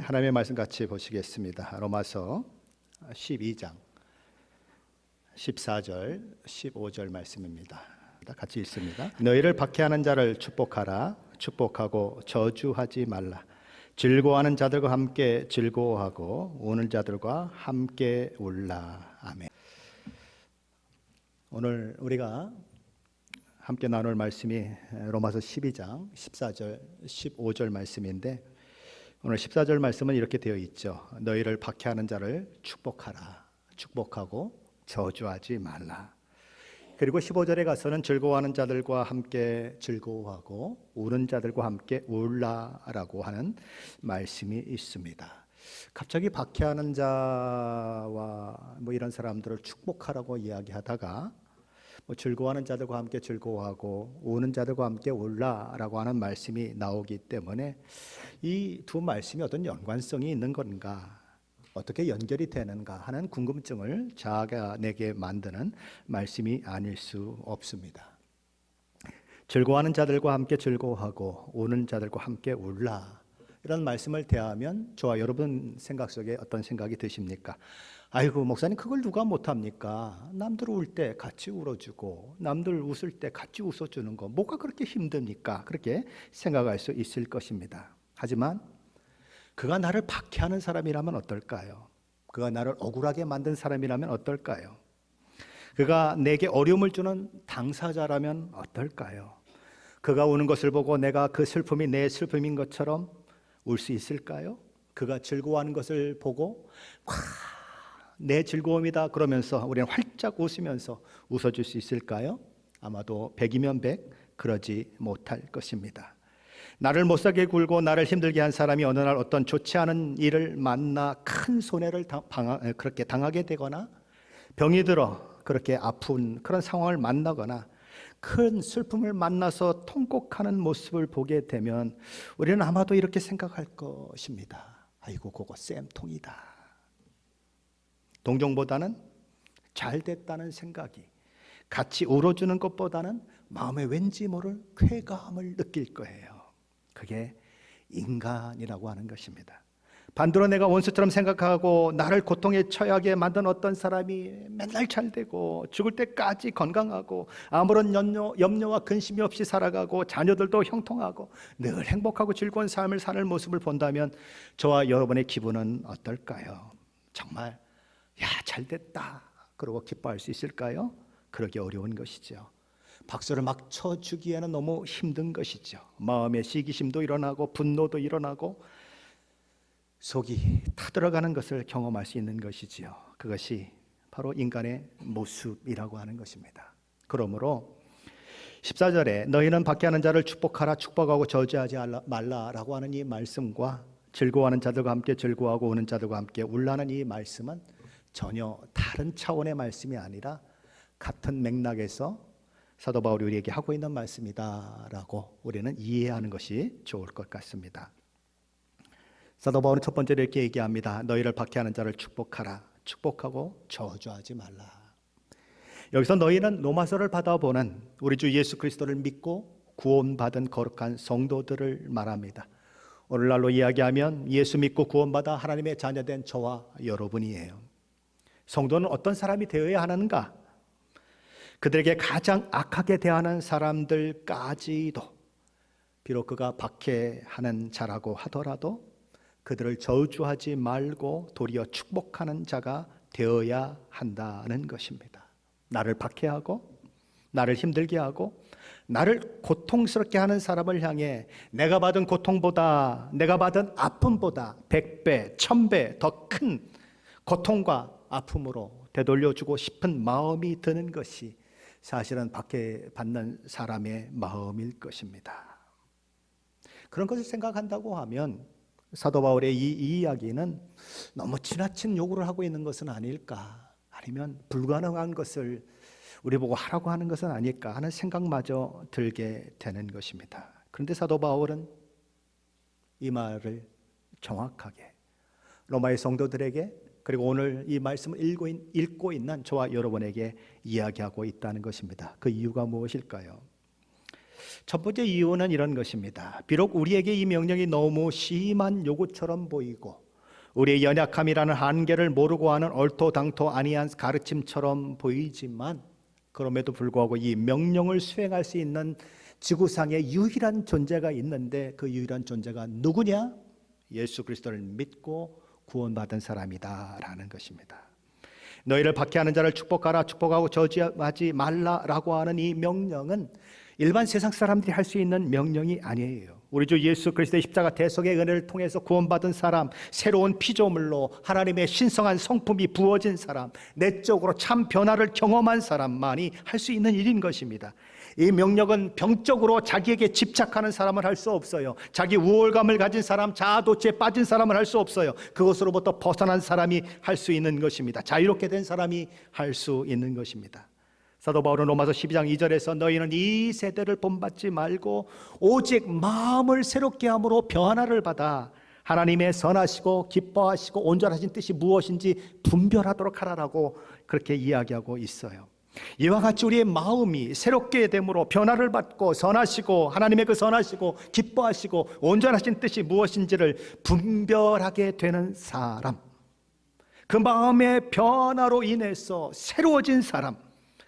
하나님의 말씀 같이 보시겠습니다. 로마서 12장 14절 15절 말씀입니다. 같이 읽습니다. 너희를 박해하는 자를 축복하라. 축복하고 저주하지 말라. 즐거워하는 자들과 함께 즐거워하고 우는 자들과 함께 울라. 아멘. 오늘 우리가 함께 나눌 말씀이 로마서 12장 14절 15절 말씀인데, 오늘 14절 말씀은 이렇게 되어 있죠. 너희를 박해하는 자를 축복하라. 축복하고 저주하지 말라. 그리고 15절에 가서는 즐거워하는 자들과 함께 즐거워하고 우는 자들과 함께 울라라고 하는 말씀이 있습니다. 갑자기 박해하는 자와 이런 사람들을 축복하라고 이야기하다가 즐거워하는 자들과 함께 즐거워하고 우는 자들과 함께 울라라고 하는 말씀이 나오기 때문에 이 두 말씀이 어떤 연관성이 있는 건가, 어떻게 연결이 되는가 하는 궁금증을 자아내게 만드는 말씀이 아닐 수 없습니다. 즐거워하는 자들과 함께 즐거워하고 우는 자들과 함께 울라, 이런 말씀을 대하면 저와 여러분 생각 속에 어떤 생각이 드십니까? 아이고, 목사님, 그걸 누가 못합니까? 남들 울 때 같이 울어주고 남들 웃을 때 같이 웃어주는 거 뭐가 그렇게 힘듭니까? 그렇게 생각할 수 있을 것입니다. 하지만 그가 나를 박해하는 사람이라면 어떨까요? 그가 나를 억울하게 만든 사람이라면 어떨까요? 그가 내게 어려움을 주는 당사자라면 어떨까요? 그가 우는 것을 보고 내가 그 슬픔이 내 슬픔인 것처럼 울 수 있을까요? 그가 즐거워하는 것을 보고 내 즐거움이다 그러면서 우리는 활짝 웃으면서 웃어줄 수 있을까요? 아마도 100이면 100 그러지 못할 것입니다. 나를 못살게 굴고 나를 힘들게 한 사람이 어느 날 어떤 좋지 않은 일을 만나 큰 손해를 그렇게 당하게 되거나 병이 들어 그렇게 아픈 그런 상황을 만나거나 큰 슬픔을 만나서 통곡하는 모습을 보게 되면 우리는 아마도 이렇게 생각할 것입니다. 아이고, 그거 쌤통이다. 동정보다는 잘 됐다는 생각이, 같이 울어주는 것보다는 마음에 왠지 모를 쾌감을 느낄 거예요. 그게 인간이라고 하는 것입니다. 반대로 내가 원수처럼 생각하고 나를 고통에 처하게 만든 어떤 사람이 맨날 잘 되고 죽을 때까지 건강하고 아무런 염려와 근심이 없이 살아가고 자녀들도 형통하고 늘 행복하고 즐거운 삶을 사는 모습을 본다면 저와 여러분의 기분은 어떨까요? 정말 잘 됐다 그러고 기뻐할 수 있을까요? 그러기 어려운 것이죠. 박수를 막 쳐주기에는 너무 힘든 것이죠. 마음의 시기심도 일어나고 분노도 일어나고 속이 타들어가는 것을 경험할 수 있는 것이지요. 그것이 바로 인간의 모습이라고 하는 것입니다. 그러므로 14절에 너희는 박해하는 자를 축복하라. 축복하고 저주하지 말라라고 하는 이 말씀과 즐거워하는 자들과 함께 즐거워하고 우는 자들과 함께 울라는 이 말씀은 전혀 다른 차원의 말씀이 아니라 같은 맥락에서 사도 바울이 우리에게 하고 있는 말씀이다라고 우리는 이해하는 것이 좋을 것 같습니다. 사도 바울은 첫 번째로 이렇게 얘기합니다. 너희를 박해하는 자를 축복하라. 축복하고 저주하지 말라. 여기서 너희는 로마서를 받아보는 우리 주 예수 그리스도를 믿고 구원받은 거룩한 성도들을 말합니다. 오늘날로 이야기하면 예수 믿고 구원받아 하나님의 자녀된 저와 여러분이에요. 성도는 어떤 사람이 되어야 하는가? 그들에게 가장 악하게 대하는 사람들까지도 비록 그가 박해하는 자라고 하더라도 그들을 저주하지 말고 도리어 축복하는 자가 되어야 한다는 것입니다. 나를 박해하고 나를 힘들게 하고 나를 고통스럽게 하는 사람을 향해 내가 받은 고통보다, 내가 받은 아픔보다 100배, 1000배 더 큰 고통과 아픔으로 되돌려주고 싶은 마음이 드는 것이 사실은 박해받는 사람의 마음일 것입니다. 그런 것을 생각한다고 하면 사도 바울의 이 이야기는 너무 지나친 요구를 하고 있는 것은 아닐까, 아니면 불가능한 것을 우리 보고 하라고 하는 것은 아닐까 하는 생각마저 들게 되는 것입니다. 그런데 사도 바울은 이 말을 정확하게 로마의 성도들에게, 그리고 오늘 이 말씀을 읽고 있는 저와 여러분에게 이야기하고 있다는 것입니다. 그 이유가 무엇일까요? 첫 번째 이유는 이런 것입니다. 비록 우리에게 이 명령이 너무 심한 요구처럼 보이고 우리의 연약함이라는 한계를 모르고 하는 얼토당토 아니한 가르침처럼 보이지만, 그럼에도 불구하고 이 명령을 수행할 수 있는 지구상에 유일한 존재가 있는데, 그 유일한 존재가 누구냐? 예수 그리스도를 믿고 구원받은 사람이다라는 것입니다. 너희를 박해하는 자를 축복하라, 축복하고 저주하지 말라라고 하는 이 명령은 일반 세상 사람들이 할 수 있는 명령이 아니에요. 우리 주 예수 그리스도의 십자가 대속의 은혜를 통해서 구원받은 사람, 새로운 피조물로 하나님의 신성한 성품이 부어진 사람, 내적으로 참 변화를 경험한 사람만이 할 수 있는 일인 것입니다. 이 명령은 병적으로 자기에게 집착하는 사람은 할 수 없어요. 자기 우월감을 가진 사람, 자아도취에 빠진 사람은 할 수 없어요. 그것으로부터 벗어난 사람이 할 수 있는 것입니다. 자유롭게 된 사람이 할 수 있는 것입니다. 사도 바울은 로마서 12장 2절에서 너희는 이 세대를 본받지 말고 오직 마음을 새롭게 함으로 변화를 받아 하나님의 선하시고 기뻐하시고 온전하신 뜻이 무엇인지 분별하도록 하라라고 그렇게 이야기하고 있어요. 이와 같이 우리의 마음이 새롭게 됨으로 변화를 받고 선하시고 하나님의 그 선하시고 기뻐하시고 온전하신 뜻이 무엇인지를 분별하게 되는 사람, 그 마음의 변화로 인해서 새로워진 사람,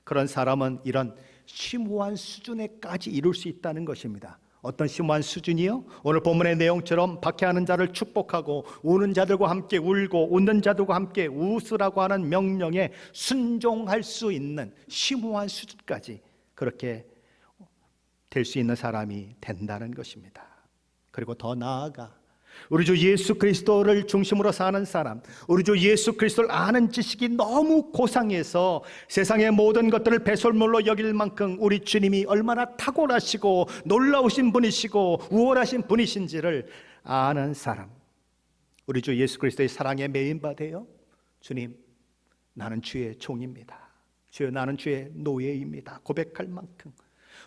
그런 사람은 이런 심오한 수준에까지 이룰 수 있다는 것입니다. 어떤 심오한 수준이요? 오늘 본문의 내용처럼 박해하는 자를 축복하고 우는 자들과 함께 울고 웃는 자들과 함께 웃으라고 하는 명령에 순종할 수 있는 심오한 수준까지 그렇게 될 수 있는 사람이 된다는 것입니다. 그리고 더 나아가 우리 주 예수 그리스도를 중심으로 사는 사람, 우리 주 예수 그리스도를 아는 지식이 너무 고상해서 세상의 모든 것들을 배설물로 여길 만큼 우리 주님이 얼마나 탁월하시고 놀라우신 분이시고 우월하신 분이신지를 아는 사람, 우리 주 예수 그리스도의 사랑에 매인받아요. 주님, 나는 주의 종입니다. 주여, 나는 주의 노예입니다. 고백할 만큼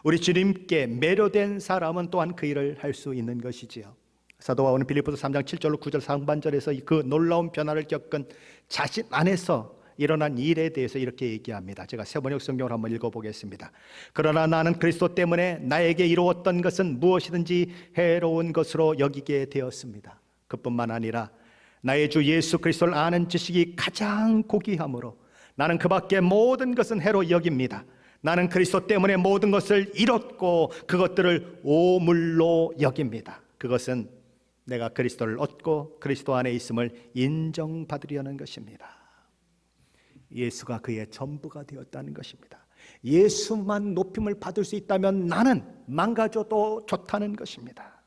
우리 주님께 매료된 사람은 또한 그 일을 할 수 있는 것이지요. 사도 바울은 빌립보서 3장 7절로 9절 상반절에서 그 놀라운 변화를 겪은 자신 안에서 일어난 일에 대해서 이렇게 얘기합니다. 제가 세번역 성경을 한번 읽어보겠습니다. 그러나 나는 그리스도 때문에 나에게 이루었던 것은 무엇이든지 해로운 것으로 여기게 되었습니다. 그뿐만 아니라 나의 주 예수 그리스도를 아는 지식이 가장 고귀함으로 나는 그 밖에 모든 것은 해로 여깁니다. 나는 그리스도 때문에 모든 것을 잃었고 그것들을 오물로 여깁니다. 그것은 내가 그리스도를 얻고 그리스도 안에 있음을 인정받으려는 것입니다. 예수가 그의 전부가 되었다는 것입니다. 예수만 높임을 받을 수 있다면 나는 망가져도 좋다는 것입니다.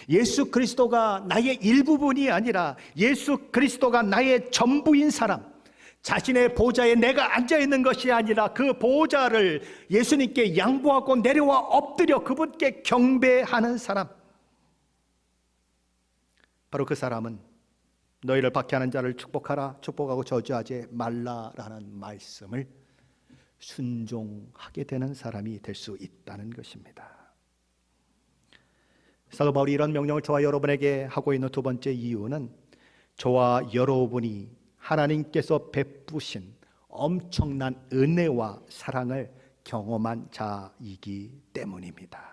예수 그리스도가 나의 일부분이 아니라 예수 그리스도가 나의 전부인 사람, 자신의 보좌에 내가 앉아있는 것이 아니라 그 보좌를 예수님께 양보하고 내려와 엎드려 그분께 경배하는 사람, 바로 그 사람은 너희를 박해하는 자를 축복하라, 축복하고 저주하지 말라라는 말씀을 순종하게 되는 사람이 될 수 있다는 것입니다. 사도 바울이 이런 명령을 저와 여러분에게 하고 있는 두 번째 이유는 저와 여러분이 하나님께서 베푸신 엄청난 은혜와 사랑을 경험한 자이기 때문입니다.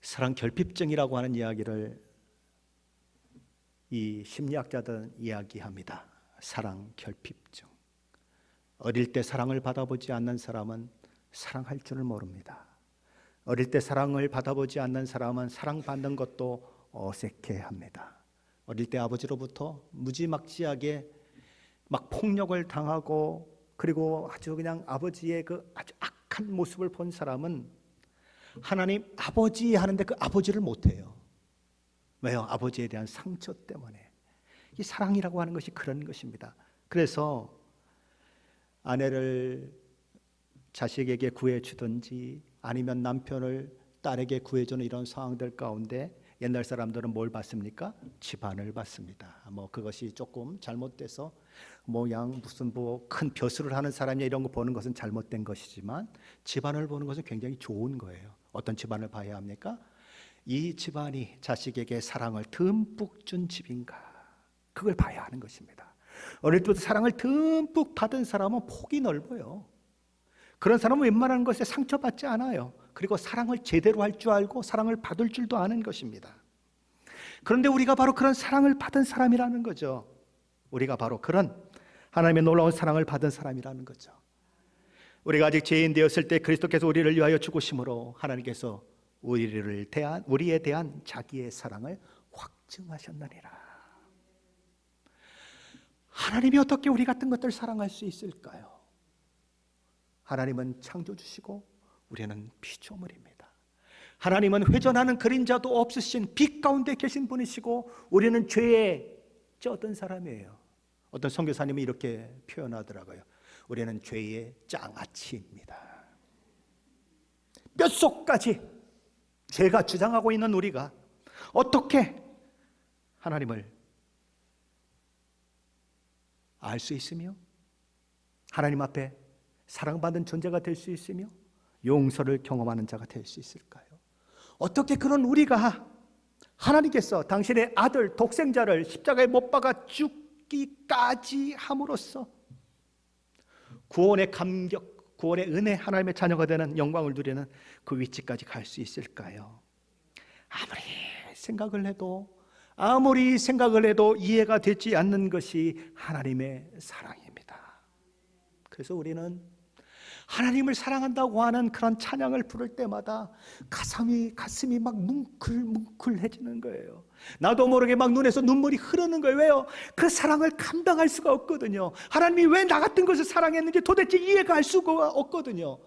사랑 결핍증이라고 하는 이야기를 이 심리학자들은 이야기합니다. 사랑 결핍증. 어릴 때 사랑을 받아보지 않는 사람은 사랑할 줄을 모릅니다. 어릴 때 사랑을 받아보지 않는 사람은 사랑받는 것도 어색해합니다. 어릴 때 아버지로부터 무지막지하게 막 폭력을 당하고 그리고 아주 그냥 아버지의 그 아주 악한 모습을 본 사람은 하나님 아버지 하는데 그 아버지를 못해요. 왜요? 아버지에 대한 상처 때문에. 이 사랑이라고 하는 것이 그런 것입니다. 그래서 아내를 자식에게 구해주든지 아니면 남편을 딸에게 구해주는 이런 상황들 가운데 옛날 사람들은 뭘 받습니까? 집안을 받습니다. 뭐 그것이 조금 잘못돼서 무슨 큰 벼슬을 하는 사람이 이런 거 보는 것은 잘못된 것이지만 집안을 보는 것은 굉장히 좋은 거예요. 어떤 집안을 봐야 합니까? 이 집안이 자식에게 사랑을 듬뿍 준 집인가? 그걸 봐야 하는 것입니다. 어릴 때부터 사랑을 듬뿍 받은 사람은 폭이 넓어요. 그런 사람은 웬만한 것에 상처받지 않아요. 그리고 사랑을 제대로 할 줄 알고 사랑을 받을 줄도 아는 것입니다. 그런데 우리가 바로 그런 사랑을 받은 사람이라는 거죠. 우리가 바로 그런 하나님의 놀라운 사랑을 받은 사람이라는 거죠. 우리가 아직 죄인 되었을 때 그리스도께서 우리를 위하여 죽으심으로 하나님께서 우리에 대한 자기의 사랑을 확증하셨느니라. 하나님이 어떻게 우리 같은 것들 사랑할 수 있을까요? 하나님은 창조주시고 우리는 피조물입니다. 하나님은 회전하는 그림자도 없으신 빛 가운데 계신 분이시고 우리는 죄에 쩌든 사람이에요. 어떤 선교사님이 이렇게 표현하더라고요. 우리는 죄의 장아찌입니다. 뼛속까지 죄가 주장하고 있는 우리가 어떻게 하나님을 알 수 있으며 하나님 앞에 사랑받는 존재가 될 수 있으며 용서를 경험하는 자가 될 수 있을까요? 어떻게 그런 우리가 하나님께서 당신의 아들 독생자를 십자가에 못 박아 죽기까지 함으로써 구원의 감격, 구원의 은혜, 하나님의 자녀가 되는 영광을 누리는 그 위치까지 갈 수 있을까요? 아무리 생각을 해도 이해가 되지 않는 것이 하나님의 사랑입니다. 그래서 우리는 하나님을 사랑한다고 하는 그런 찬양을 부를 때마다 가슴이 막 뭉클뭉클해지는 거예요. 나도 모르게 막 눈에서 눈물이 흐르는 거예요. 왜요? 그 사랑을 감당할 수가 없거든요. 하나님이 왜 나 같은 것을 사랑했는지 도대체 이해가 할 수가 없거든요.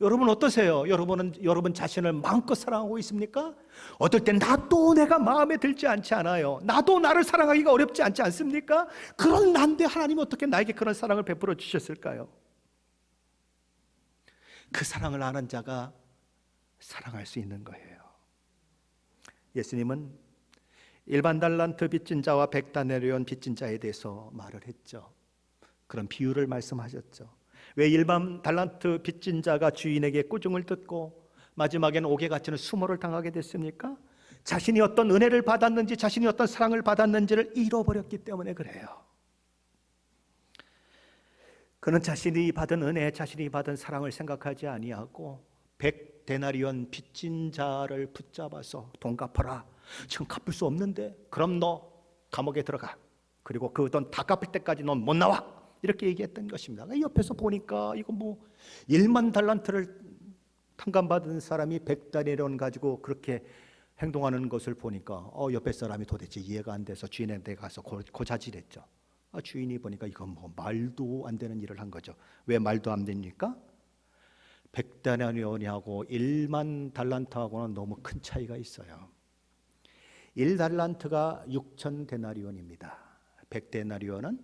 여러분 어떠세요? 여러분 자신을 마음껏 사랑하고 있습니까? 어떨 땐 나도 내가 마음에 들지 않지 않아요. 나도 나를 사랑하기가 어렵지 않지 않습니까? 그런 난데 하나님이 어떻게 나에게 그런 사랑을 베풀어 주셨을까요? 그 사랑을 아는 자가 사랑할 수 있는 거예요. 예수님은 일반 달란트 빚진 자와 100다네리온 빚진 자에 대해서 말을 했죠. 그런 비유를 말씀하셨죠. 왜 일반 달란트 빚진 자가 주인에게 꾸중을 듣고 마지막에는 옥에 갇히는 수모를 당하게 됐습니까? 자신이 어떤 은혜를 받았는지, 자신이 어떤 사랑을 받았는지를 잃어버렸기 때문에 그래요. 그는 자신이 받은 은혜, 자신이 받은 사랑을 생각하지 아니하고 100데나리온 빚진 자를 붙잡아서 돈 갚아라. 지금 갚을 수 없는데 그럼 너 감옥에 들어가. 그리고 그 돈 다 갚을 때까지 넌 못 나와. 이렇게 얘기했던 것입니다. 옆에서 보니까 이거 1만 달란트를 탕감받은 사람이 100데나리온 가지고 그렇게 행동하는 것을 보니까 옆에 사람이 도대체 이해가 안 돼서 주인한테 가서 고자질했죠. 주인이 보니까 이건 말도 안 되는 일을 한 거죠. 왜 말도 안 됩니까? 100데나리온하고 1만 달란트하고는 너무 큰 차이가 있어요. 1달란트가 6,000데나리온입니다. 100데나리온은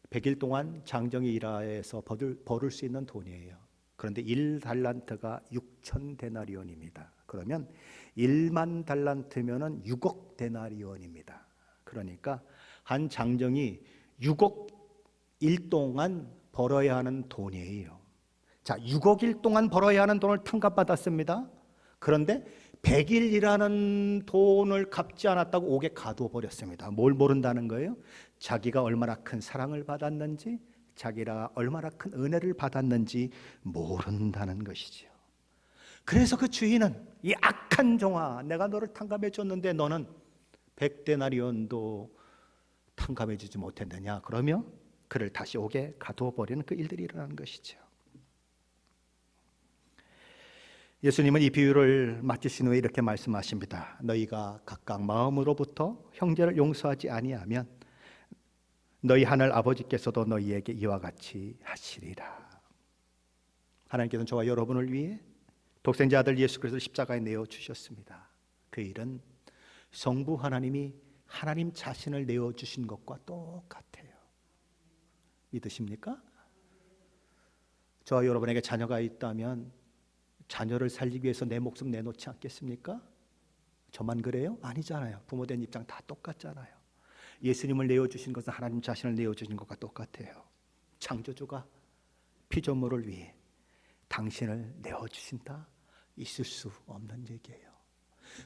100일 동안 장정의 일하에서 벌을 수 있는 돈이에요. 그런데 1달란트가 6,000데나리온입니다. 그러면 1만 달란트면은 6억 데나리온입니다. 그러니까 한 장정이 6억 일 동안 벌어야 하는 돈이에요. 자, 6억 일 동안 벌어야 하는 돈을 탕감받았습니다. 그런데 100일 일하는 돈을 갚지 않았다고 옥에 가둬버렸습니다. 뭘 모른다는 거예요? 자기가 얼마나 큰 사랑을 받았는지, 자기가 얼마나 큰 은혜를 받았는지 모른다는 것이죠. 그래서 그 주인은 이 악한 종아, 내가 너를 탕감해 줬는데 너는 100데나리온도 탕감해 주지 못했느냐? 그러며 그를 다시 옥에 가둬버리는 그 일들이 일어나는 것이죠. 예수님은 이 비유를 마치신 후에 이렇게 말씀하십니다. 너희가 각각 마음으로부터 형제를 용서하지 아니하면 너희 하늘 아버지께서도 너희에게 이와 같이 하시리라. 하나님께서는 저와 여러분을 위해 독생자 아들 예수 그리스도를 십자가에 내어 주셨습니다. 그 일은 성부 하나님이 하나님 자신을 내어 주신 것과 똑같아요. 믿으십니까? 저와 여러분에게 자녀가 있다면 자녀를 살리기 위해서 내 목숨 내놓지 않겠습니까? 저만 그래요? 아니잖아요. 부모된 입장 다 똑같잖아요. 예수님을 내어주신 것은 하나님 자신을 내어주신 것과 똑같아요. 창조주가 피조물을 위해 당신을 내어주신다? 있을 수 없는 얘기예요.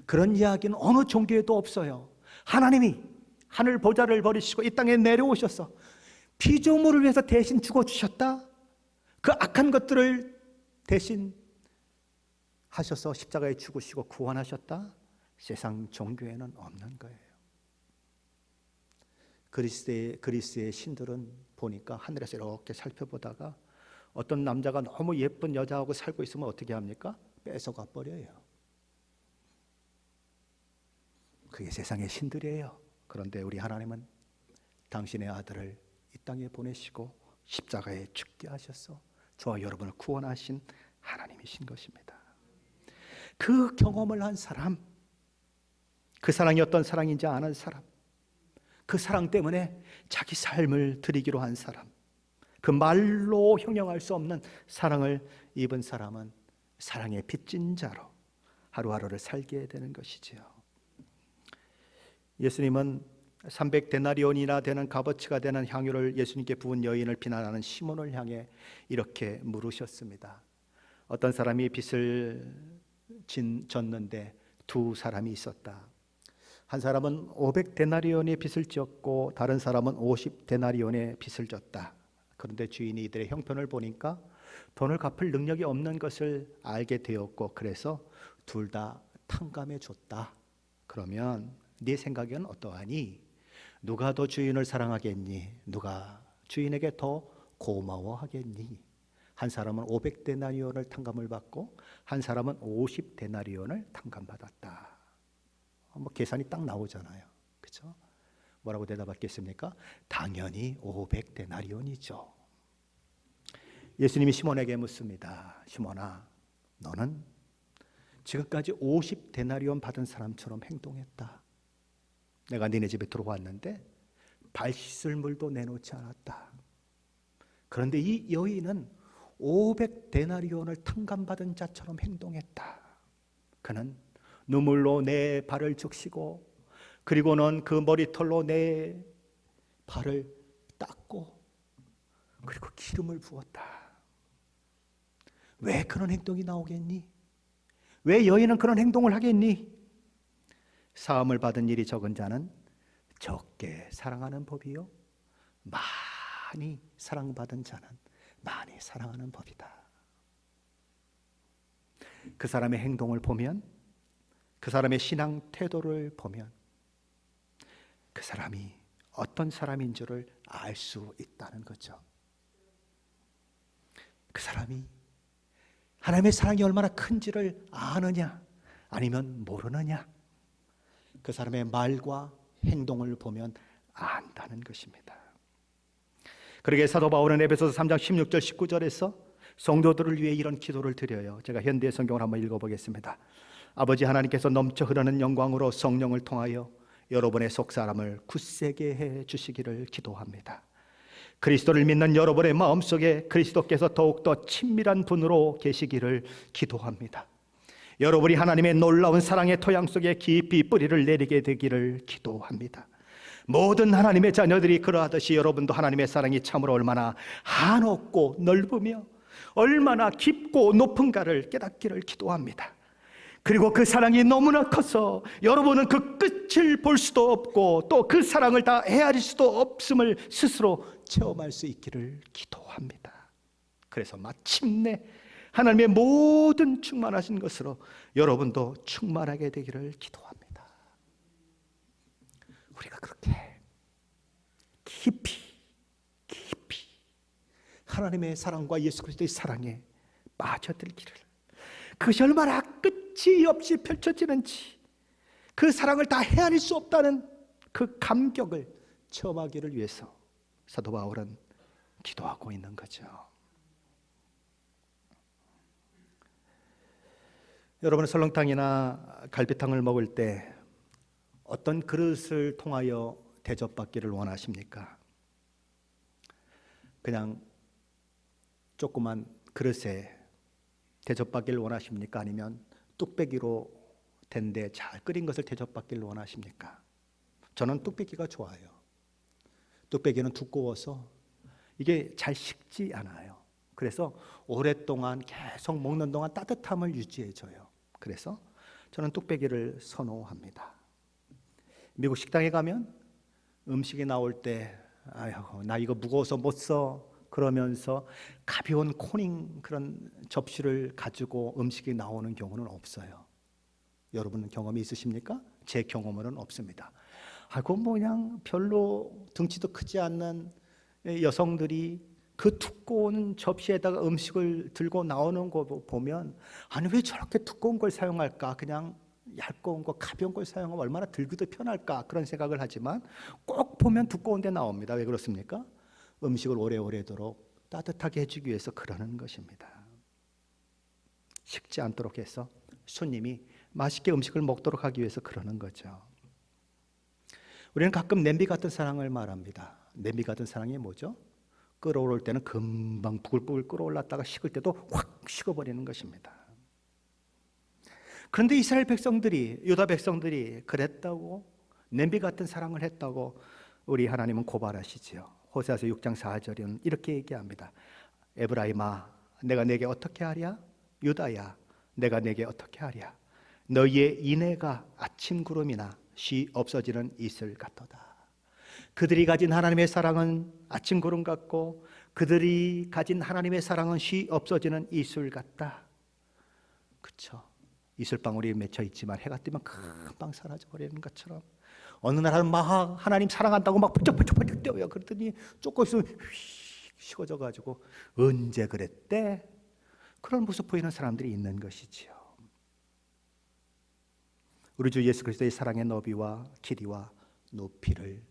그런 이야기는 어느 종교에도 없어요. 하나님이 하늘 보좌를 버리시고 이 땅에 내려오셔서 피조물을 위해서 대신 죽어주셨다? 그 악한 것들을 대신 하셔서 십자가에 죽으시고 구원하셨다? 세상 종교에는 없는 거예요. 그리스의 신들은 보니까 하늘에서 이렇게 살펴보다가 어떤 남자가 너무 예쁜 여자하고 살고 있으면 어떻게 합니까? 뺏어가 버려요. 그게 세상의 신들이에요. 그런데 우리 하나님은 당신의 아들을 이 땅에 보내시고 십자가에 죽게 하셔서 저와 여러분을 구원하신 하나님이신 것입니다. 그 경험을 한 사람, 그 사랑이 어떤 사랑인지 아는 사람, 그 사랑 때문에 자기 삶을 드리기로 한 사람, 그 말로 형용할 수 없는 사랑을 입은 사람은 사랑의 빚진 자로 하루하루를 살게 되는 것이지요. 예수님은 300데나리온이나 되는 값어치가 되는 향유를 예수님께 부은 여인을 비난하는 시몬을 향해 이렇게 물으셨습니다. 어떤 사람이 빚을 졌는데 두 사람이 있었다. 한 사람은 500데나리온의 빚을 지었고 다른 사람은 50데나리온의 빚을 졌다. 그런데 주인이 이들의 형편을 보니까 돈을 갚을 능력이 없는 것을 알게 되었고 그래서 둘 다 탕감해 줬다. 그러면 네 생각에는 어떠하니? 누가 더 주인을 사랑하겠니? 누가 주인에게 더 고마워하겠니? 한 사람은 500데나리온을 탕감을 받고 한 사람은 50데나리온을 탕감받았다. 계산이 딱 나오잖아요. 그렇죠? 뭐라고 대답하겠습니까? 당연히 500데나리온이죠. 예수님이 시몬에게 묻습니다. 시몬아, 너는 지금까지 50데나리온 받은 사람처럼 행동했다. 내가 니네 집에 들어왔는데 발 씻을 물도 내놓지 않았다. 그런데 이 여인은 500데나리온을 탕감받은 자처럼 행동했다. 그는 눈물로 내 발을 적시고 그리고는 그 머리털로 내 발을 닦고 그리고 기름을 부었다. 왜 그런 행동이 나오겠니? 왜 여인은 그런 행동을 하겠니? 사함을 받은 일이 적은 자는 적게 사랑하는 법이요 많이 사랑받은 자는 많이 사랑하는 법이다. 그 사람의 행동을 보면, 그 사람의 신앙 태도를 보면 그 사람이 어떤 사람인 줄을 알 수 있다는 거죠. 그 사람이 하나님의 사랑이 얼마나 큰지를 아느냐 아니면 모르느냐, 그 사람의 말과 행동을 보면 안다는 것입니다. 그러게 사도 바울은 에베소서 3장 16절 19절에서 성도들을 위해 이런 기도를 드려요. 제가 현대 성경을 한번 읽어보겠습니다. 아버지 하나님께서 넘쳐 흐르는 영광으로 성령을 통하여 여러분의 속사람을 굳세게 해 주시기를 기도합니다. 그리스도를 믿는 여러분의 마음속에 그리스도께서 더욱더 친밀한 분으로 계시기를 기도합니다. 여러분이 하나님의 놀라운 사랑의 토양 속에 깊이 뿌리를 내리게 되기를 기도합니다. 모든 하나님의 자녀들이 그러하듯이 여러분도 하나님의 사랑이 참으로 얼마나 한없고 넓으며 얼마나 깊고 높은가를 깨닫기를 기도합니다. 그리고 그 사랑이 너무나 커서 여러분은 그 끝을 볼 수도 없고 또 그 사랑을 다 헤아릴 수도 없음을 스스로 체험할 수 있기를 기도합니다. 그래서 마침내 하나님의 모든 충만하신 것으로 여러분도 충만하게 되기를 기도합니다. 우리가 그렇게 깊이 하나님의 사랑과 예수 그리스도의 사랑에 빠져들기를, 그것이 얼마나 끝이 없이 펼쳐지는지, 그 사랑을 다 헤아릴 수 없다는 그 감격을 체험하기를 위해서 사도 바울은 기도하고 있는 거죠. 여러분, 설렁탕이나 갈비탕을 먹을 때 어떤 그릇을 통하여 대접받기를 원하십니까? 그냥 조그만 그릇에 대접받기를 원하십니까? 아니면 뚝배기로 된데 잘 끓인 것을 대접받기를 원하십니까? 저는 뚝배기가 좋아요. 뚝배기는 두꺼워서 이게 잘 식지 않아요. 그래서 오랫동안 계속 먹는 동안 따뜻함을 유지해줘요. 그래서 저는 뚝배기를 선호합니다. 미국 식당에 가면 음식이 나올 때 아유, 나 이거 무거워서 못 써, 그러면서 가벼운 코닝 그런 접시를 가지고 음식이 나오는 경우는 없어요. 여러분 경험이 있으십니까? 제 경험은 없습니다. 아이고 뭐 그냥 별로 등치도 크지 않는 여성들이 그 두꺼운 접시에다가 음식을 들고 나오는 거 보면 아니 왜 저렇게 두꺼운 걸 사용할까? 그냥 얇고 거 가벼운 걸 사용하면 얼마나 들기도 편할까? 그런 생각을 하지만 꼭 보면 두꺼운 데 나옵니다. 왜 그렇습니까? 음식을 오래오래도록 따뜻하게 해주기 위해서 그러는 것입니다. 식지 않도록 해서 손님이 맛있게 음식을 먹도록 하기 위해서 그러는 거죠. 우리는 가끔 냄비 같은 사랑을 말합니다. 냄비 같은 사랑이 뭐죠? 끓어오를 때는 금방 부글부글 끓어올랐다가 식을 때도 확 식어버리는 것입니다. 그런데 이스라엘 백성들이, 유다 백성들이 그랬다고, 냄비 같은 사랑을 했다고 우리 하나님은 고발하시지요. 호세아서 6장 4절은 이렇게 얘기합니다. 에브라임아, 내가 내게 어떻게 하랴? 유다야, 내가 내게 어떻게 하랴? 너희의 인애가 아침 구름이나 쉬 없어지는 이슬 같도다. 그들이 가진 하나님의 사랑은 아침 구름 같고 그들이 가진 하나님의 사랑은 쉬 없어지는 이슬 같다. 그렇죠? 이슬방울이 맺혀 있지만 해가 뜨면 금방 사라져 버리는 것처럼 어느 날은 막 하나님 사랑한다고 막 번쩍번쩍 뛰어요. 그랬더니 조금 있으면 휙 식어져 가지고 언제 그랬대? 그런 모습 보이는 사람들이 있는 것이지요. 우리 주 예수 그리스도의 사랑의 너비와 길이와 높이를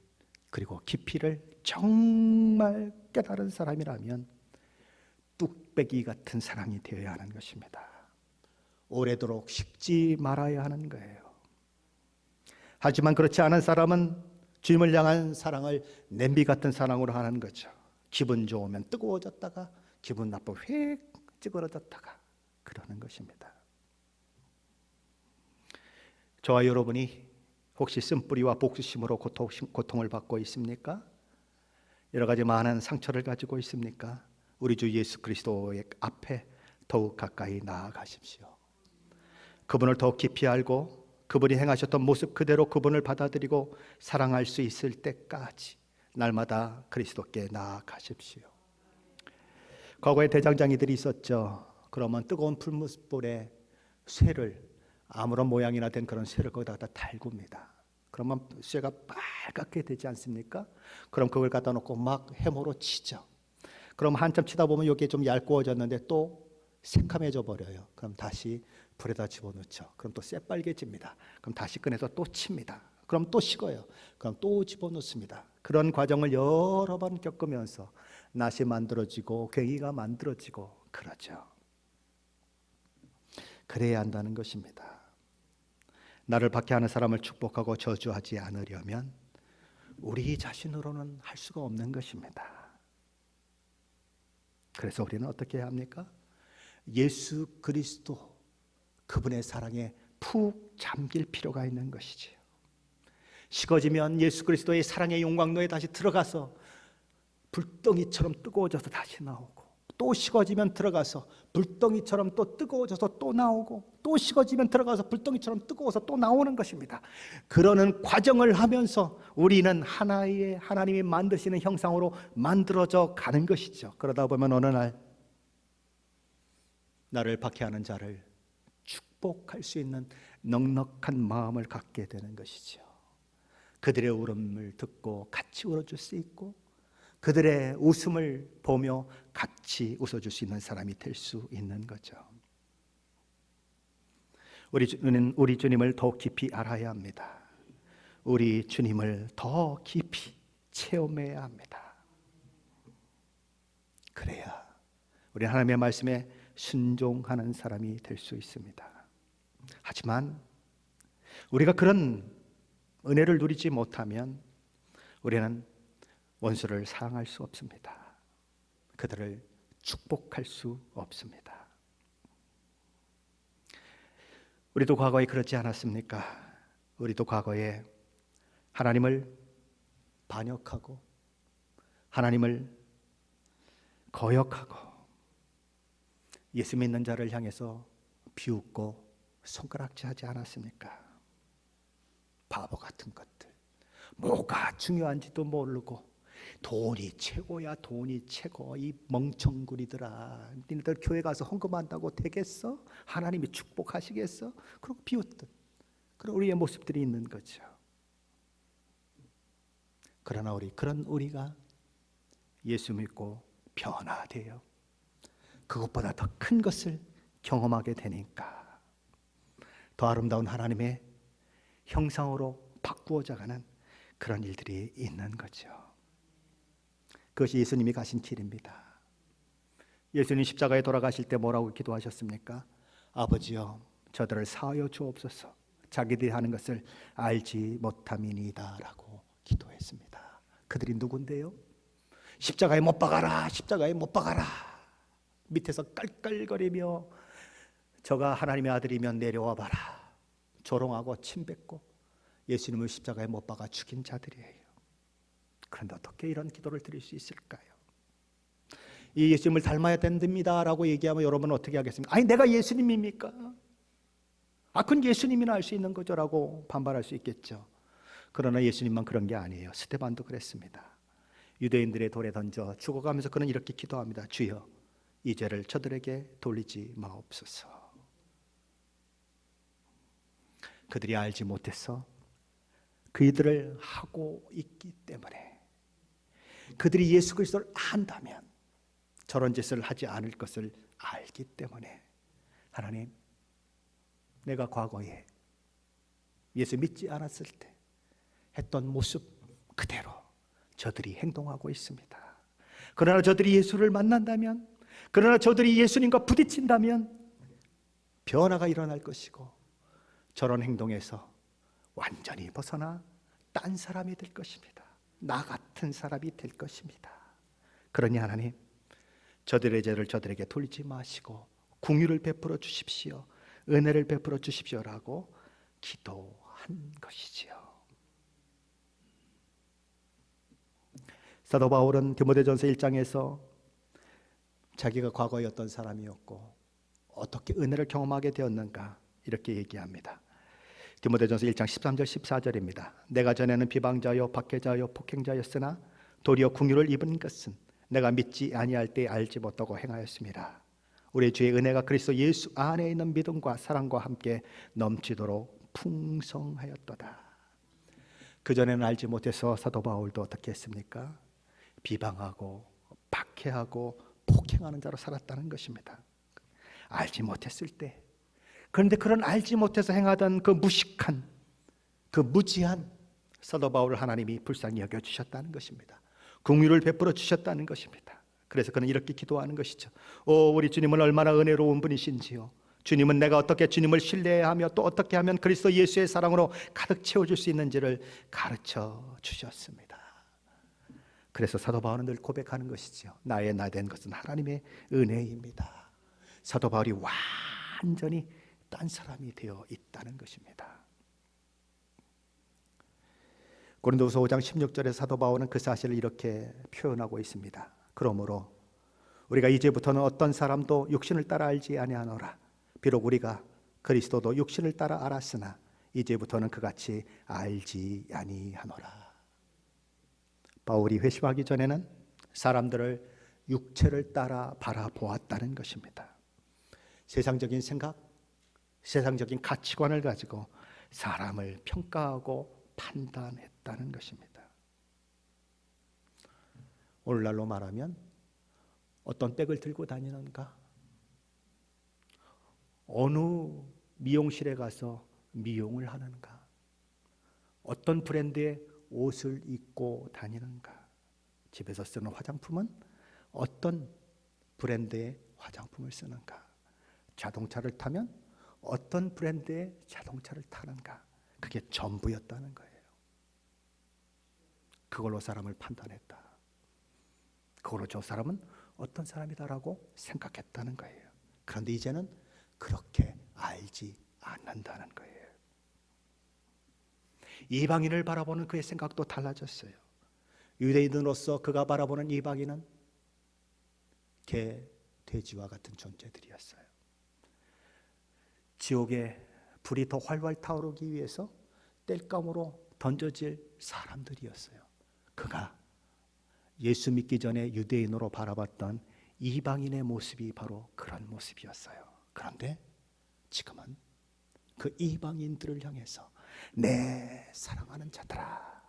그리고 깊이를 정말 깨달은 사람이라면 뚝배기 같은 사랑이 되어야 하는 것입니다. 오래도록 식지 말아야 하는 거예요. 하지만 그렇지 않은 사람은 주님을 향한 사랑을 냄비 같은 사랑으로 하는 거죠. 기분 좋으면 뜨거워졌다가 기분 나쁘면 휙 찌그러졌다가 그러는 것입니다. 저와 여러분이 혹시 쓴뿌리와 복수심으로 고통을 받고 있습니까? 여러 가지 많은 상처를 가지고 있습니까? 우리 주 예수 그리스도의 앞에 더욱 가까이 나아가십시오. 그분을 더욱 깊이 알고 그분이 행하셨던 모습 그대로 그분을 받아들이고 사랑할 수 있을 때까지 날마다 그리스도께 나아가십시오. 과거에 대장장이들이 있었죠. 그러면 뜨거운 풀무불에 쇠를 아무런 모양이나 된 그런 쇠를 거기다 달굽니다. 그러면 쇠가 빨갛게 되지 않습니까? 그럼 그걸 갖다 놓고 막 해모로 치죠. 그럼 한참 치다 보면 여기에 좀 얇고워졌는데 또 새카매져 버려요. 그럼 다시 불에다 집어넣죠. 그럼 또 새빨개집니다. 그럼 다시 꺼내서 또 칩니다. 그럼 또 식어요. 그럼 또 집어넣습니다. 그런 과정을 여러 번 겪으면서 낫이 만들어지고 괭이가 만들어지고 그러죠. 그래야 한다는 것입니다. 나를 박해하는 사람을 축복하고 저주하지 않으려면 우리 자신으로는 할 수가 없는 것입니다. 그래서 우리는 어떻게 해야 합니까? 예수 그리스도 그분의 사랑에 푹 잠길 필요가 있는 것이지요. 식어지면 예수 그리스도의 사랑의 용광로에 다시 들어가서 불덩이처럼 뜨거워져서 다시 나오고 또 식어지면 들어가서 불덩이처럼 또 뜨거워져서 또 나오고 또 식어지면 들어가서 불덩이처럼 뜨거워서 또 나오는 것입니다. 그러는 과정을 하면서 우리는 하나의 하나님이 만드시는 형상으로 만들어져 가는 것이죠. 그러다 보면 어느 날 나를 박해하는 자를 축복할 수 있는 넉넉한 마음을 갖게 되는 것이죠. 그들의 울음을 듣고 같이 울어줄 수 있고 그들의 웃음을 보며 같이 웃어줄 수 있는 사람이 될 수 있는 거죠. 우리 주님을 더 깊이 알아야 합니다. 우리 주님을 더 깊이 체험해야 합니다. 그래야 우리 하나님의 말씀에 순종하는 사람이 될 수 있습니다. 하지만 우리가 그런 은혜를 누리지 못하면 우리는 원수를 사랑할 수 없습니다. 그들을 축복할 수 없습니다. 우리도 과거에 그렇지 않았습니까? 우리도 과거에 하나님을 반역하고 하나님을 거역하고 예수 믿는 자를 향해서 비웃고 손가락질하지 않았습니까? 바보 같은 것들, 뭐가 중요한지도 모르고 돈이 최고야, 돈이 최고. 이 멍청구리들아, 니네들 교회 가서 헌금한다고 되겠어? 하나님이 축복하시겠어? 그러고 비웃듯 그런 우리의 모습들이 있는 거죠. 그러나 그런 우리가 예수 믿고 변화돼요. 그것보다 더 큰 것을 경험하게 되니까 더 아름다운 하나님의 형상으로 바꾸어져가는 그런 일들이 있는 거죠. 그것이 예수님이 가신 길입니다. 예수님 십자가에 돌아가실 때 뭐라고 기도하셨습니까? 아버지여, 저들을 사하여 주옵소서. 자기들이 하는 것을 알지 못함이니이다 라고 기도했습니다. 그들이 누군데요? 십자가에 못 박아라, 십자가에 못 박아라. 밑에서 깔깔거리며 저가 하나님의 아들이면 내려와 봐라. 조롱하고 침뱉고 예수님을 십자가에 못 박아 죽인 자들이에요. 그런데 어떻게 이런 기도를 드릴 수 있을까요? 이 예수님을 닮아야 됩니다 라고 얘기하면 여러분은 어떻게 하겠습니까? 아니 내가 예수님입니까? 그건 예수님이나 할 수 있는 거죠 라고 반발할 수 있겠죠. 그러나 예수님만 그런 게 아니에요. 스데반도 그랬습니다. 유대인들의 돌에 던져 죽어가면서 그는 이렇게 기도합니다. 주여, 이 죄를 저들에게 돌리지 마옵소서. 그들이 알지 못해서 그들을 하고 있기 때문에, 그들이 예수 그리스도를 안다면 저런 짓을 하지 않을 것을 알기 때문에, 하나님, 내가 과거에 예수 믿지 않았을 때 했던 모습 그대로 저들이 행동하고 있습니다. 그러나 저들이 예수를 만난다면, 그러나 저들이 예수님과 부딪힌다면 변화가 일어날 것이고, 저런 행동에서 완전히 벗어나 딴 사람이 될 것입니다. 나 같은 사람이 될 것입니다. 그러니 하나님, 저들의 죄를 저들에게 돌리지 마시고 긍휼을 베풀어 주십시오, 은혜를 베풀어 주십시오라고 기도한 것이지요. 사도 바울은 디모데전서 1장에서 자기가 과거에 어떤 사람이었고 어떻게 은혜를 경험하게 되었는가 이렇게 얘기합니다. 디모데전서 1장 13절 14절입니다. 내가 전에는 비방자요 박해자요 폭행자였으나 도리어 긍휼을 입은 것은 내가 믿지 아니할 때 알지 못하고 행하였습니다. 우리 주의 은혜가 그리스도 예수 안에 있는 믿음과 사랑과 함께 넘치도록 풍성하였도다. 그전에는 알지 못해서 사도 바울도 어떻게 했습니까? 비방하고 박해하고 폭행하는 자로 살았다는 것입니다. 알지 못했을 때. 그런데 그런 알지 못해서 행하던 그 무식한, 그 무지한 사도 바울을 하나님이 불쌍히 여겨주셨다는 것입니다. 긍휼을 베풀어 주셨다는 것입니다. 그래서 그는 이렇게 기도하는 것이죠. 우리 주님은 얼마나 은혜로운 분이신지요. 주님은 내가 어떻게 주님을 신뢰하며 또 어떻게 하면 그리스도 예수의 사랑으로 가득 채워줄 수 있는지를 가르쳐 주셨습니다. 그래서 사도 바울은 늘 고백하는 것이죠. 나의 나 된 것은 하나님의 은혜입니다. 사도 바울이 완전히 딴 사람이 되어 있다는 것입니다. 고린도후서 5장 16절에 사도 바울은 그 사실을 이렇게 표현하고 있습니다. 그러므로 우리가 이제부터는 어떤 사람도 육신을 따라 알지 아니하노라. 비록 우리가 그리스도도 육신을 따라 알았으나 이제부터는 그같이 알지 아니하노라. 바울이 회심하기 전에는 사람들을 육체를 따라 바라보았다는 것입니다. 세상적인 생각, 세상적인 가치관을 가지고 사람을 평가하고 판단했다는 것입니다. 오늘날로 말하면 어떤 백을 들고 다니는가? 어느 미용실에 가서 미용을 하는가? 어떤 브랜드의 옷을 입고 다니는가? 집에서 쓰는 화장품은 어떤 브랜드의 화장품을 쓰는가? 자동차를 타면 어떤 브랜드의 자동차를 타는가? 그게 전부였다는 거예요. 그걸로 사람을 판단했다. 그걸로 저 사람은 어떤 사람이다라고 생각했다는 거예요. 그런데 이제는 그렇게 알지 않는다는 거예요. 이방인을 바라보는 그의 생각도 달라졌어요. 유대인으로서 그가 바라보는 이방인은 개, 돼지와 같은 존재들이었어요. 지옥의 불이 더 활활 타오르기 위해서 땔감으로 던져질 사람들이었어요. 그가 예수 믿기 전에 유대인으로 바라봤던 이방인의 모습이 바로 그런 모습이었어요. 그런데 지금은 그 이방인들을 향해서 내 사랑하는 자들아,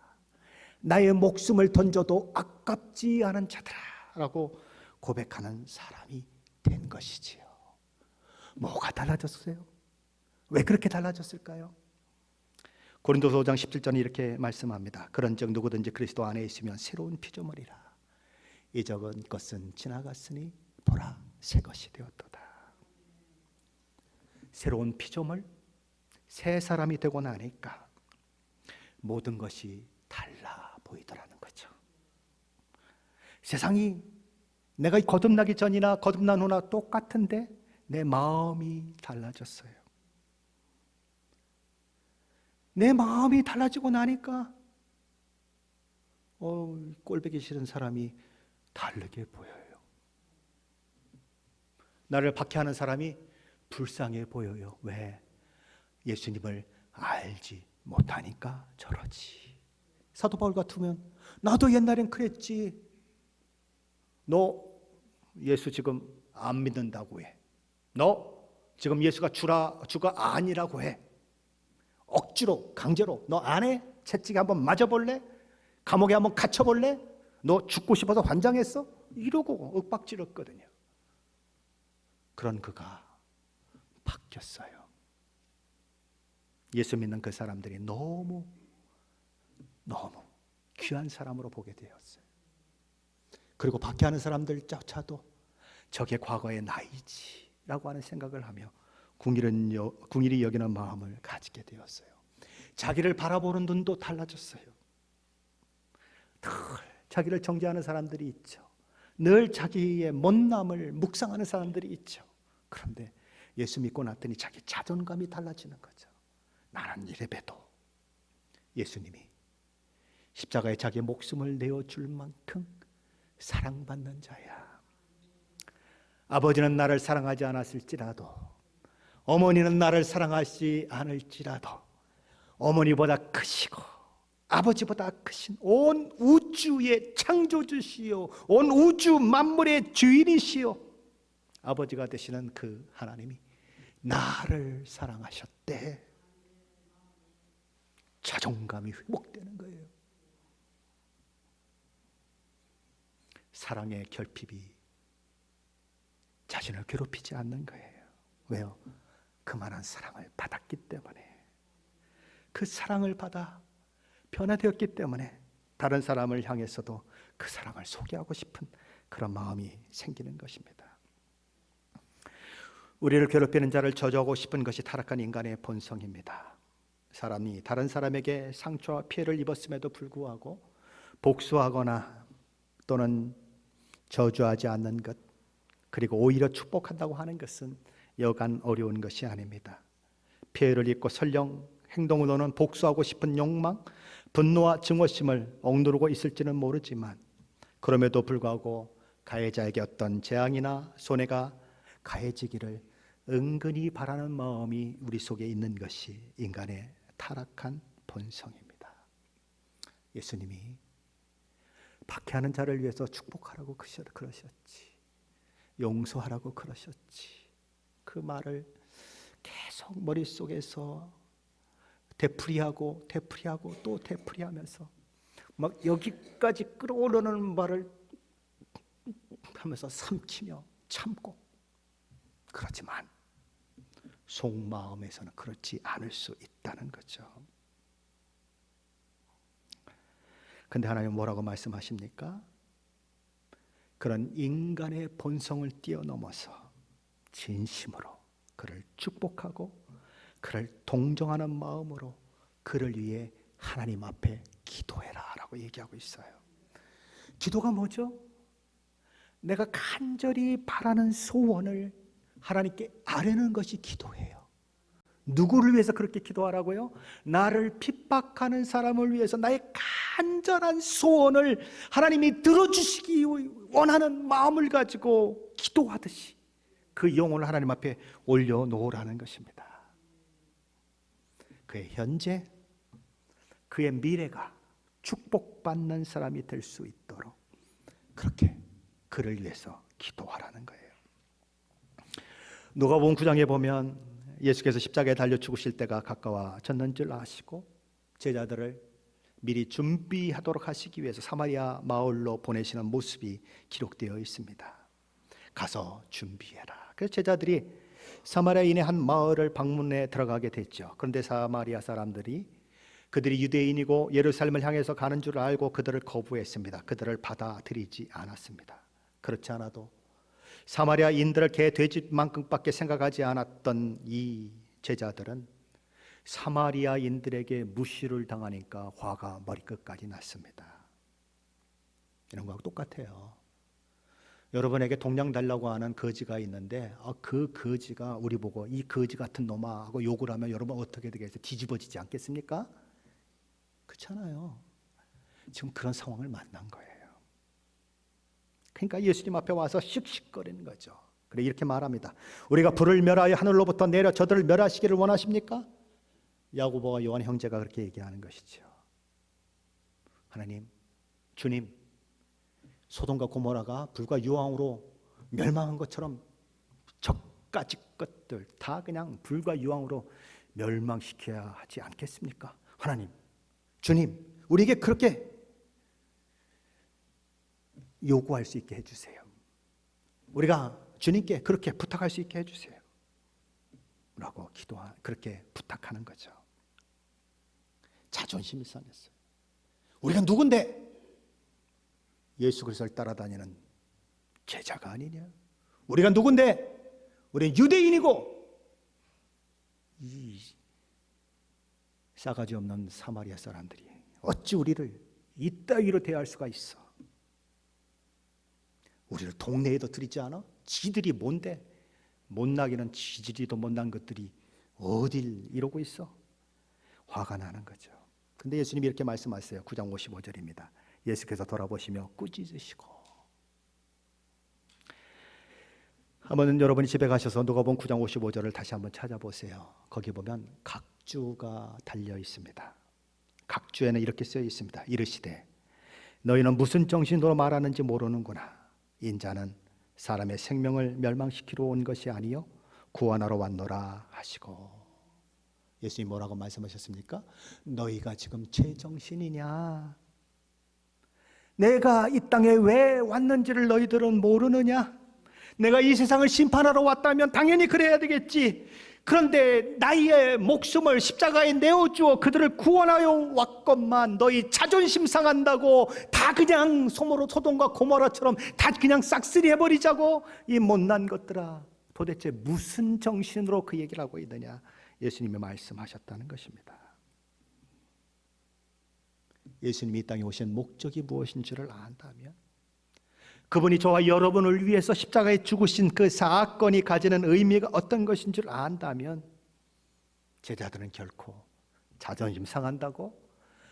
나의 목숨을 던져도 아깝지 않은 자들아 라고 고백하는 사람이 된 것이지요. 뭐가 달라졌어요? 왜 그렇게 달라졌을까요? 고린도서 5장 17절에 이렇게 말씀합니다. 그런즉 누구든지 그리스도 안에 있으면 새로운 피조물이라. 이적은 것은 지나갔으니 보라 새 것이 되었도다. 새로운 피조물, 새 사람이 되고 나니까 모든 것이 달라 보이더라는 거죠. 세상이 내가 거듭나기 전이나 거듭난 후나 똑같은데 내 마음이 달라졌어요. 내 마음이 달라지고 나니까 꼴보기 싫은 사람이 다르게 보여요. 나를 박해하는 사람이 불쌍해 보여요. 왜? 예수님을 알지 못하니까 저러지. 사도 바울 같으면 나도 옛날엔 그랬지. 너 예수 지금 안 믿는다고 해. 너 지금 예수가 주가 아니라고 해. 억지로 강제로 너 안 해? 채찍에 한번 맞아볼래? 감옥에 한번 갇혀볼래? 너 죽고 싶어서 환장했어? 이러고 윽박지렀거든요. 그런 그가 바뀌었어요. 예수 믿는 그 사람들이 너무 귀한 사람으로 보게 되었어요. 그리고 박해하는 사람들조차도 저게 과거의 나이지 라고 하는 생각을 하며 궁일이 여기는 마음을 가지게 되었어요. 자기를 바라보는 눈도 달라졌어요. 늘 자기를 정죄하는 사람들이 있죠. 늘 자기의 못남을 묵상하는 사람들이 있죠. 그런데 예수 믿고 났더니 자기 자존감이 달라지는 거죠. 나는 이래봬도 예수님이 십자가에 자기 목숨을 내어줄 만큼 사랑받는 자야. 아버지는 나를 사랑하지 않았을지라도, 어머니는 나를 사랑하지 않을지라도 어머니보다 크시고 아버지보다 크신 온 우주의 창조주시요, 온 우주 만물의 주인이시요, 아버지가 되시는 그 하나님이 나를 사랑하셨대. 자존감이 회복되는 거예요. 사랑의 결핍이 자신을 괴롭히지 않는 거예요. 왜요? 그만한 사랑을 받았기 때문에, 그 사랑을 받아 변화되었기 때문에 다른 사람을 향해서도 그 사랑을 소개하고 싶은 그런 마음이 생기는 것입니다. 우리를 괴롭히는 자를 저주하고 싶은 것이 타락한 인간의 본성입니다. 사람이 다른 사람에게 상처와 피해를 입었음에도 불구하고 복수하거나 또는 저주하지 않는 것, 그리고 오히려 축복한다고 하는 것은 여간 어려운 것이 아닙니다. 피해를 입고 설령 행동으로는 복수하고 싶은 욕망, 분노와 증오심을 억누르고 있을지는 모르지만, 그럼에도 불구하고 가해자에게 어떤 재앙이나 손해가 가해지기를 은근히 바라는 마음이 우리 속에 있는 것이 인간의 타락한 본성입니다. 예수님이 박해하는 자를 위해서 축복하라고 그러셨지, 용서하라고 그러셨지. 그 말을 계속 머릿속에서 되풀이하고 또 되풀이하면서 막 여기까지 끌어오르는 말을 하면서 삼키며 참고, 그렇지만 속마음에서는 그렇지 않을 수 있다는 거죠. 근데 하나님은 뭐라고 말씀하십니까? 그런 인간의 본성을 뛰어넘어서 진심으로 그를 축복하고 그를 동정하는 마음으로 그를 위해 하나님 앞에 기도해라 라고 얘기하고 있어요. 기도가 뭐죠? 내가 간절히 바라는 소원을 하나님께 아뢰는 것이 기도예요. 누구를 위해서 그렇게 기도하라고요? 나를 핍박하는 사람을 위해서 나의 간절한 소원을 하나님이 들어주시기 원하는 마음을 가지고 기도하듯이 그 영혼을 하나님 앞에 올려놓으라는 것입니다. 그의 현재, 그의 미래가 축복받는 사람이 될 수 있도록 그렇게 그를 위해서 기도하라는 거예요. 누가복음 9장에 보면 예수께서 십자가에 달려 죽으실 때가 가까워졌는 줄 아시고 제자들을 미리 준비하도록 하시기 위해서 사마리아 마을로 보내시는 모습이 기록되어 있습니다. 가서 준비해라. 그래서 제자들이 사마리아인의 한 마을을 방문해 들어가게 됐죠. 그런데 사마리아 사람들이 그들이 유대인이고 예루살렘을 향해서 가는 줄 알고 그들을 거부했습니다. 그들을 받아들이지 않았습니다. 그렇지 않아도 사마리아인들을 개 돼지만큼밖에 생각하지 않았던 이 제자들은 사마리아인들에게 무시를 당하니까 화가 머리끝까지 났습니다. 이런 거하고 똑같아요. 여러분에게 동양 달라고 하는 거지가 있는데 그 거지가 우리 보고 이 거지 같은 놈아 하고 욕을 하면 여러분 어떻게 되겠어요? 뒤집어지지 않겠습니까? 그렇잖아요. 지금 그런 상황을 만난 거예요. 그러니까 예수님 앞에 와서 씩씩거리는 거죠. 그래 이렇게 말합니다. 우리가 불을 멸하여 하늘로부터 내려 저들을 멸하시기를 원하십니까? 야고보와 요한 형제가 그렇게 얘기하는 것이죠. 하나님, 주님, 소돔과 고모라가 불과 유황으로 멸망한 것처럼 저까지 것들 다 그냥 불과 유황으로 멸망시켜야 하지 않겠습니까? 하나님, 주님, 우리에게 그렇게 요구할 수 있게 해주세요. 우리가 주님께 그렇게 부탁할 수 있게 해주세요. 라고 그렇게 부탁하는 거죠. 자존심이 상했어요. 우리가 누군데 예수 그리스도를 따라다니는 제자가 아니냐? 우리가 누군데? 우리는 유대인이고 이 싸가지 없는 사마리아 사람들이 어찌 우리를 이따위로 대할 수가 있어? 우리를 동네에도 들이지 않아? 지들이 뭔데? 못나기는 지지리도 못난 것들이 어딜 이러고 있어? 화가 나는 거죠. 근데 예수님이 이렇게 말씀하세요. 9장 55절입니다. 예수께서 돌아보시며 꾸짖으시고. 한번 여러분이 집에 가셔서 누가복음 9장 55절을 다시 한번 찾아보세요. 거기 보면 각주가 달려 있습니다. 각주에는 이렇게 쓰여 있습니다. 이르시되 너희는 무슨 정신으로 말하는지 모르는구나. 인자는 사람의 생명을 멸망시키러 온 것이 아니요 구원하러 왔노라 하시고. 예수님 뭐라고 말씀하셨습니까? 너희가 지금 제정신이냐? 내가 이 땅에 왜 왔는지를 너희들은 모르느냐? 내가 이 세상을 심판하러 왔다면 당연히 그래야 되겠지. 그런데 나의 목숨을 십자가에 내어주어 그들을 구원하여 왔건만 너희 자존심 상한다고 다 그냥 소돔과 고모라처럼 다 그냥 싹쓸이 해버리자고? 이 못난 것들아, 도대체 무슨 정신으로 그 얘기를 하고 있느냐? 예수님이 말씀하셨다는 것입니다. 예수님이 이 땅에 오신 목적이 무엇인지를 안다면, 그분이 저와 여러분을 위해서 십자가에 죽으신 그 사건이 가지는 의미가 어떤 것인 줄 안다면 제자들은 결코 자존심 상한다고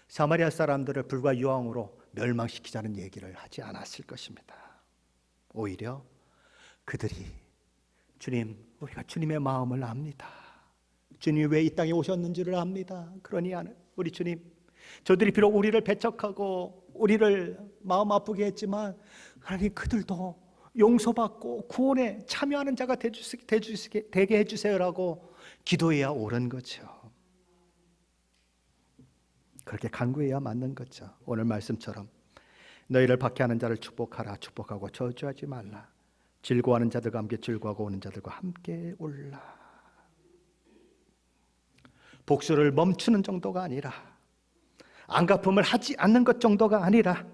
사마리아 사람들을 불과 유황으로 멸망시키자는 얘기를 하지 않았을 것입니다. 오히려 그들이 주님, 우리가 주님의 마음을 압니다. 주님이 왜 이 땅에 오셨는지를 압니다. 그러니 우리 주님, 저들이 비록 우리를 배척하고 우리를 마음 아프게 했지만 하나님 그들도 용서받고 구원에 참여하는 자가 되게 해주세요라고 기도해야 옳은 거죠. 그렇게 간구해야 맞는 거죠. 오늘 말씀처럼 너희를 박해하는 자를 축복하라. 축복하고 저주하지 말라. 즐거워하는 자들과 함께 즐거워하고 오는 자들과 함께 올라. 복수를 멈추는 정도가 아니라, 안갚음을 하지 않는 것 정도가 아니라,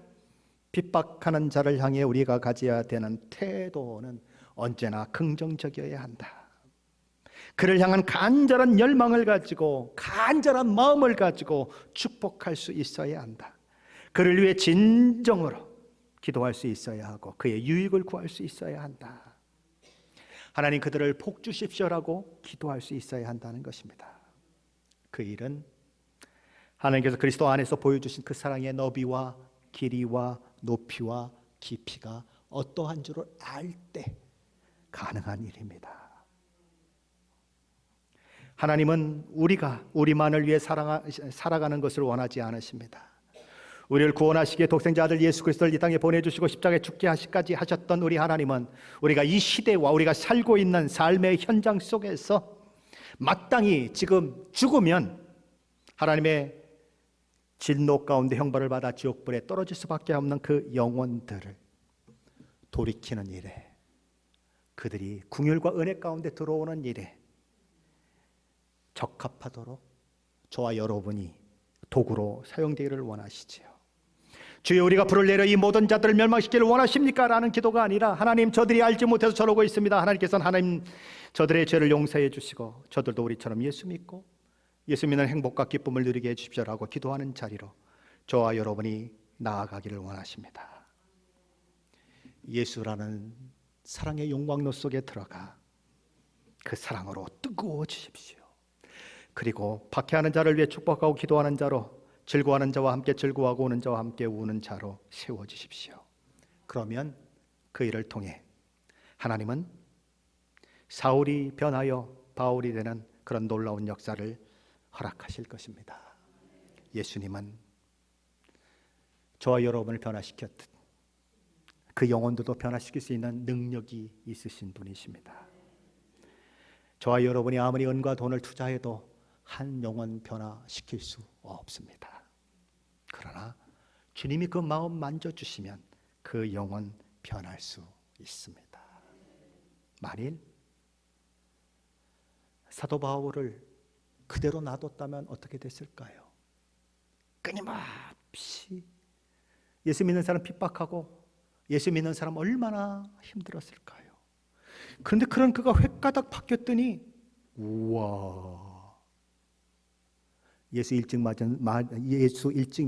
핍박하는 자를 향해 우리가 가져야 되는 태도는 언제나 긍정적이어야 한다. 그를 향한 간절한 열망을 가지고, 간절한 마음을 가지고 축복할 수 있어야 한다. 그를 위해 진정으로 기도할 수 있어야 하고 그의 유익을 구할 수 있어야 한다. 하나님 그들을 복 주십시오라고 기도할 수 있어야 한다는 것입니다. 그 일은 하나님께서 그리스도 안에서 보여주신 그 사랑의 너비와 길이와 높이와 깊이가 어떠한 줄을 알 때 가능한 일입니다. 하나님은 우리가 우리만을 위해 살아가는 것을 원하지 않으십니다. 우리를 구원하시기에 독생자 아들 예수 그리스도를 이 땅에 보내주시고 십자가에 죽게 하시까지 하셨던 우리 하나님은 우리가 이 시대와 우리가 살고 있는 삶의 현장 속에서 마땅히 지금 죽으면 하나님의 진노 가운데 형벌을 받아 지옥불에 떨어질 수밖에 없는 그 영혼들을 돌이키는 일에, 그들이 긍휼과 은혜 가운데 들어오는 일에 적합하도록 저와 여러분이 도구로 사용되기를 원하시지요. 주여, 우리가 불을 내려 이 모든 자들을 멸망시키기를 원하십니까? 라는 기도가 아니라, 하나님, 저들이 알지 못해서 저러고 있습니다. 하나님께서는 하나님 저들의 죄를 용서해 주시고 저들도 우리처럼 예수 믿고 예수 믿는 행복과 기쁨을 누리게 해주십시오라고 기도하는 자리로 저와 여러분이 나아가기를 원하십니다. 예수라는 사랑의 용광로 속에 들어가 그 사랑으로 뜨거워지십시오. 그리고 박해하는 자를 위해 축복하고 기도하는 자로, 즐거워하는 자와 함께 즐거워하고 우는 자와 함께 우는 자로 세워지십시오. 그러면 그 일을 통해 하나님은 사울이 변하여 바울이 되는 그런 놀라운 역사를 허락하실 것입니다. 예수님은 저와 여러분을 변화시켰듯 그 영혼들도 변화시킬 수 있는 능력이 있으신 분이십니다. 저와 여러분이 아무리 은과 돈을 투자해도 한 영혼 변화시킬 수 없습니다. 그러나 주님이 그 마음 만져주시면 그 영혼 변할 수 있습니다. 만일 사도 바울을 그대로 놔뒀다면 어떻게 됐을까요? 끊임없이 예수 믿는 사람 핍박하고 예수 믿는 사람 얼마나 힘들었을까요? 그런데 그런 그가 횟가닥 바뀌었더니, 우와, 예수 일찍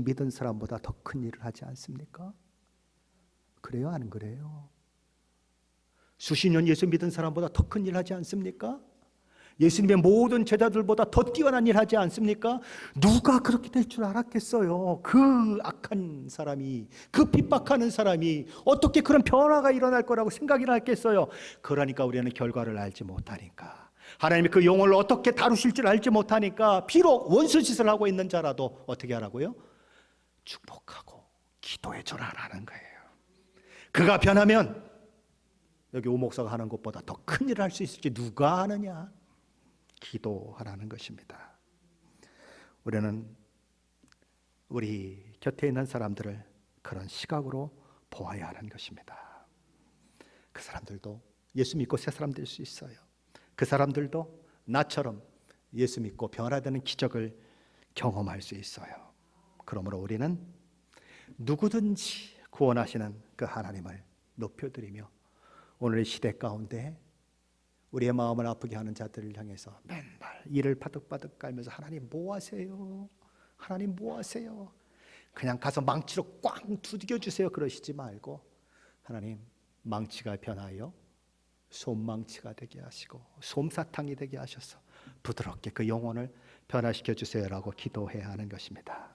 믿은 사람보다 더 큰 일을 하지 않습니까? 그래요, 안 그래요? 수십 년 예수 믿은 사람보다 더 큰 일 하지 않습니까? 예수님의 모든 제자들보다 더 뛰어난 일 하지 않습니까? 누가 그렇게 될 줄 알았겠어요? 그 악한 사람이, 그 핍박하는 사람이 어떻게 그런 변화가 일어날 거라고 생각이나 했겠어요? 그러니까 우리는 결과를 알지 못하니까, 하나님이 그 영혼을 어떻게 다루실 줄 알지 못하니까, 비록 원수짓을 하고 있는 자라도 어떻게 하라고요? 축복하고 기도해 줘라라는 거예요. 그가 변하면 여기 오 목사가 하는 것보다 더 큰 일을 할 수 있을지 누가 아느냐? 기도하라는 것입니다. 우리는 우리 곁에 있는 사람들을 그런 시각으로 보아야 하는 것입니다. 그 사람들도 예수 믿고 새 사람 될 수 있어요. 그 사람들도 나처럼 예수 믿고 변화되는 기적을 경험할 수 있어요. 그러므로 우리는 누구든지 구원하시는 그 하나님을 높여드리며 오늘의 시대 가운데 우리의 마음을 아프게 하는 자들을 향해서 맨날 이를 바득바득 깔면서 하나님 뭐 하세요? 하나님 뭐 하세요? 그냥 가서 망치로 꽝 두들겨 주세요 그러시지 말고, 하나님 망치가 변하여 솜망치가 되게 하시고 솜사탕이 되게 하셔서 부드럽게 그 영혼을 변화시켜 주세요라고 기도해야 하는 것입니다.